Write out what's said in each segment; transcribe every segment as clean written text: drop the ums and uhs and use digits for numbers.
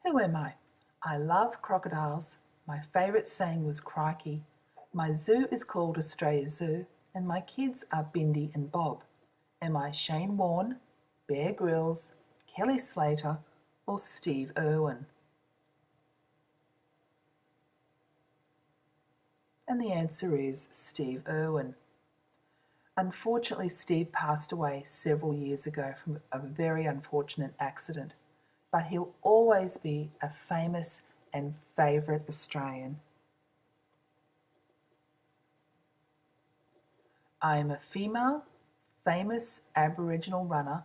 Who am I? I love crocodiles. My favourite saying was crikey. My zoo is called Australia Zoo, and my kids are Bindi and Bob. Am I Shane Warne, Bear Grylls, Kelly Slater, or Steve Irwin? And the answer is Steve Irwin. Unfortunately, Steve passed away several years ago from a very unfortunate accident, but he'll always be a famous and favourite Australian. I am a female, famous Aboriginal runner.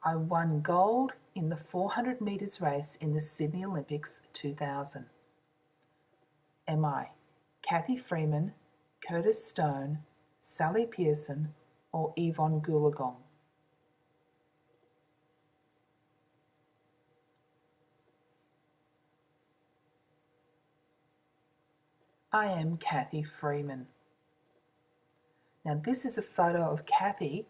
I won gold in the 400 metres race in the Sydney Olympics 2000. Am I Kathy Freeman, Curtis Stone, Sally Pearson, or Yvonne Goolagong? I am Kathy Freeman. Now this is a photo of Kathy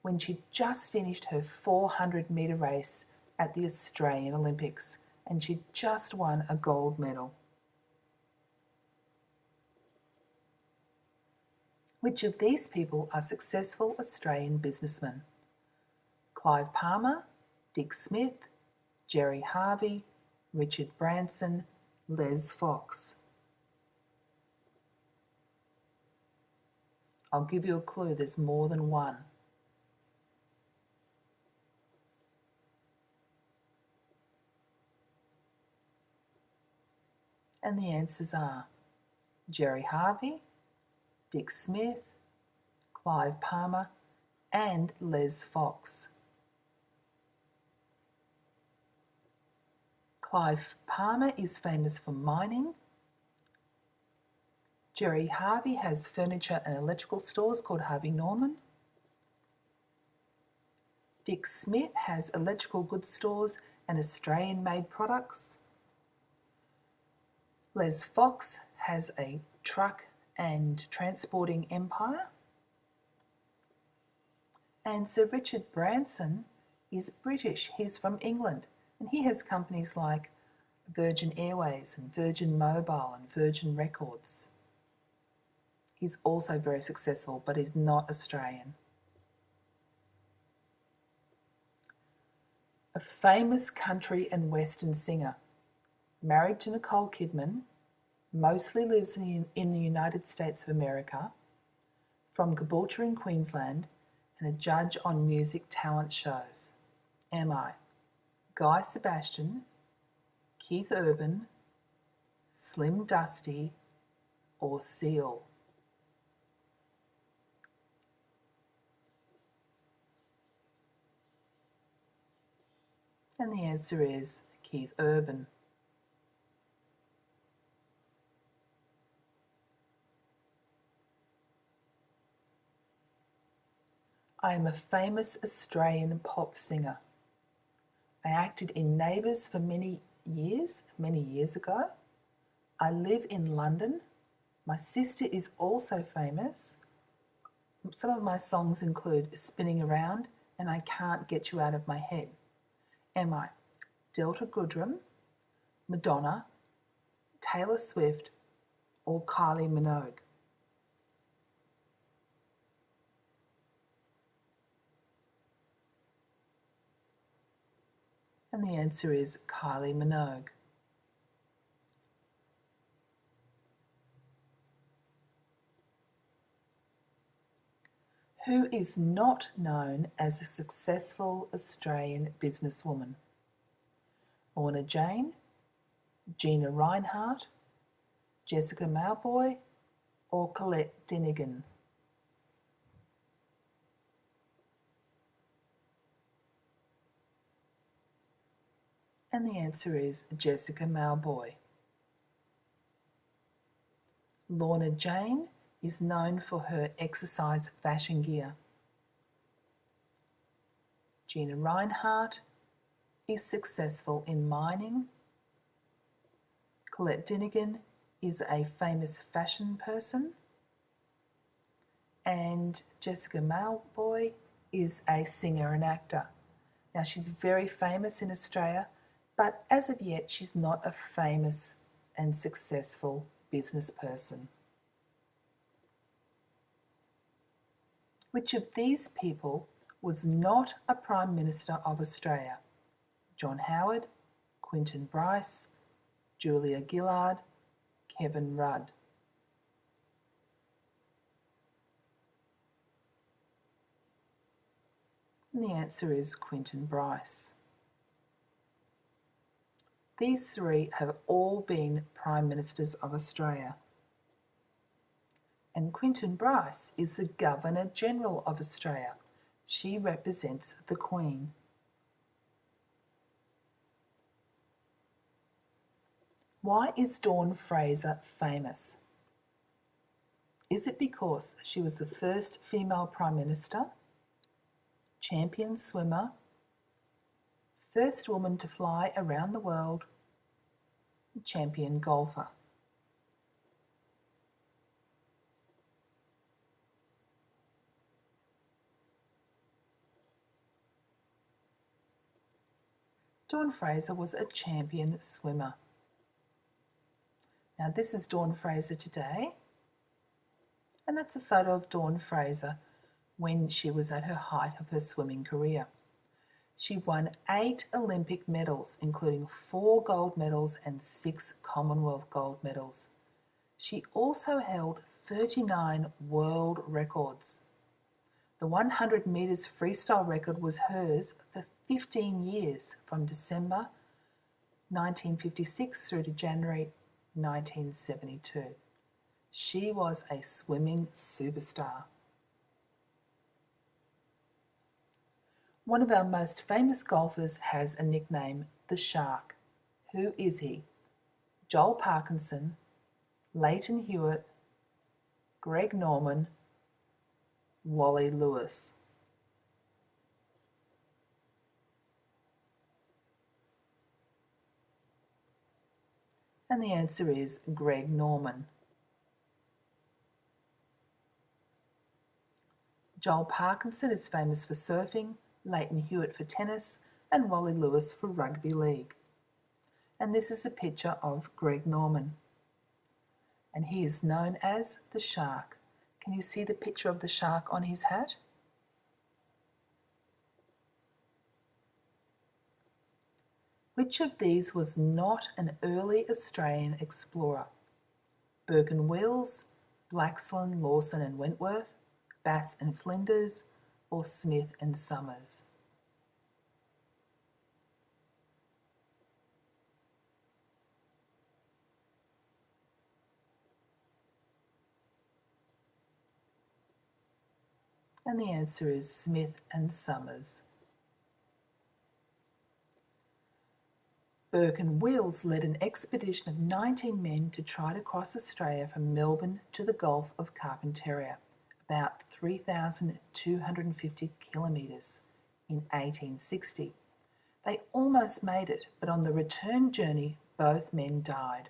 when she just finished her 400 metre race at the Australian Olympics, and she just won a gold medal. Which of these people are successful Australian businessmen? Clive Palmer, Dick Smith, Gerry Harvey, Richard Branson, Les Fox. I'll give you a clue, there's more than one. And the answers are Gerry Harvey, Dick Smith, Clive Palmer, and Les Fox. Clive Palmer is famous for mining. Gerry Harvey has furniture and electrical stores called Harvey Norman. Dick Smith has electrical goods stores and Australian-made products. Les Fox has a truck and transporting empire. And Sir Richard Branson is British. He's from England, and he has companies like Virgin Airways and Virgin Mobile and Virgin Records. He's also very successful, but he's not Australian. A famous country and western singer, married to Nicole Kidman, mostly lives in the United States of America, from Caboolture in Queensland, and a judge on music talent shows. Am I Guy Sebastian, Keith Urban, Slim Dusty, or Seal? And the answer is Keith Urban. I am a famous Australian pop singer. I acted in Neighbours for many years ago. I live in London. My sister is also famous. Some of my songs include Spinning Around and I Can't Get You Out of My Head. Am I Delta Goodrem, Madonna, Taylor Swift, or Kylie Minogue? And the answer is Kylie Minogue. Who is not known as a successful Australian businesswoman? Lorna Jane, Gina Rinehart, Jessica Mauboy, or Colette Dinnigan? And the answer is Jessica Mauboy. Lorna Jane is known for her exercise fashion gear. Gina Rinehart is successful in mining. Colette Dinnigan is a famous fashion person. And Jessica Mauboy is a singer and actor. Now she's very famous in Australia, but as of yet she's not a famous and successful business person. Which of these people was not a Prime Minister of Australia? John Howard, Quentin Bryce, Julia Gillard, Kevin Rudd. And the answer is Quentin Bryce. These three have all been Prime Ministers of Australia. And Quentin Bryce is the Governor-General of Australia. She represents the Queen. Why is Dawn Fraser famous? Is it because she was the first female Prime Minister, champion swimmer, first woman to fly around the world, champion golfer? Dawn Fraser was a champion swimmer. Now this is Dawn Fraser today, and that's a photo of Dawn Fraser when she was at her height of her swimming career. She won 8 Olympic medals, including 4 gold medals and 6 Commonwealth gold medals. She also held 39 world records. The 100 metres freestyle record was hers for 15 years, from December 1956 through to January 1972. She was a swimming superstar. One of our most famous golfers has a nickname, the Shark. Who is he? Joel Parkinson, Leighton Hewitt, Greg Norman, Wally Lewis. And the answer is Greg Norman. Joel Parkinson is famous for surfing, Leighton Hewitt for tennis, and Wally Lewis for rugby league. And this is a picture of Greg Norman. And he is known as the Shark. Can you see the picture of the shark on his hat? Which of these was not an early Australian explorer? Burke and Wills, Blaxland, Lawson and Wentworth, Bass and Flinders, or Smith and Summers? And the answer is Smith and Summers. Burke and Wills led an expedition of 19 men to try to cross Australia from Melbourne to the Gulf of Carpentaria, about 3,250 kilometres, in 1860. They almost made it, but on the return journey, both men died.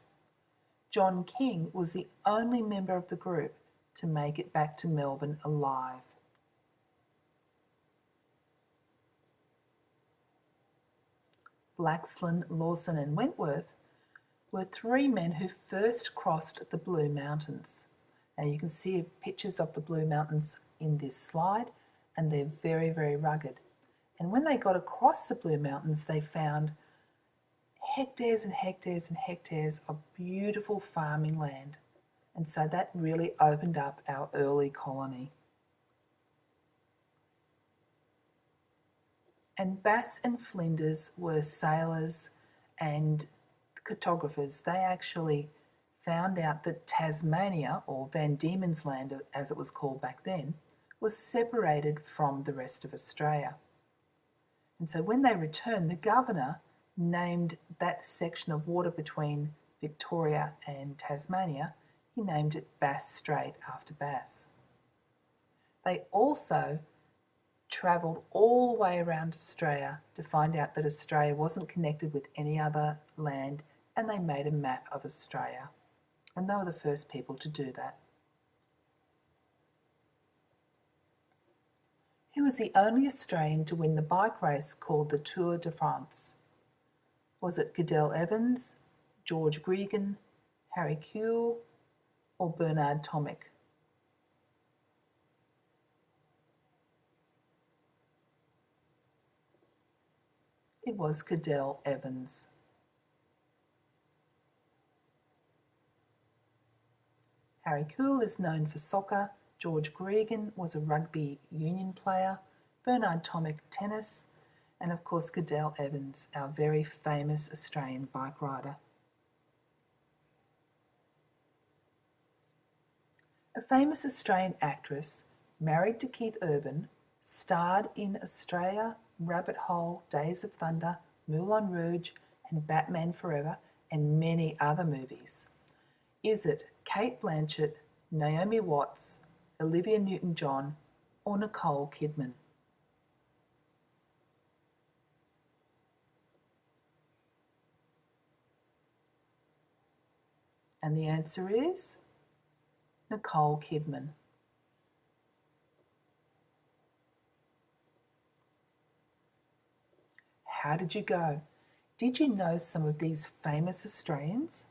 John King was the only member of the group to make it back to Melbourne alive. Blaxland, Lawson and Wentworth were 3 men who first crossed the Blue Mountains. Now you can see pictures of the Blue Mountains in this slide, and they're very, very rugged. And when they got across the Blue Mountains, they found hectares and hectares and hectares of beautiful farming land. And so that really opened up our early colony. And Bass and Flinders were sailors and cartographers. They actually found out that Tasmania, or Van Diemen's Land as it was called back then, was separated from the rest of Australia. And so when they returned, the governor named that section of water between Victoria and Tasmania, he named it Bass Strait after Bass. They also travelled all the way around Australia to find out that Australia wasn't connected with any other land, and they made a map of Australia. And they were the first people to do that. He was the only Australian to win the bike race called the Tour de France. Was it Cadell Evans, George Gregan, Harry Kuehl, or Bernard Tomic? It was Cadell Evans. Harry Kuehl is known for soccer, George Gregan was a rugby union player, Bernard Tomic tennis, and of course Cadell Evans, our very famous Australian bike rider. A famous Australian actress, married to Keith Urban, starred in Australia, Rabbit Hole, Days of Thunder, Moulin Rouge, and Batman Forever, and many other movies. Is it Kate Blanchett, Naomi Watts, Olivia Newton-John, or Nicole Kidman? And the answer is Nicole Kidman. How did you go? Did you know some of these famous Australians?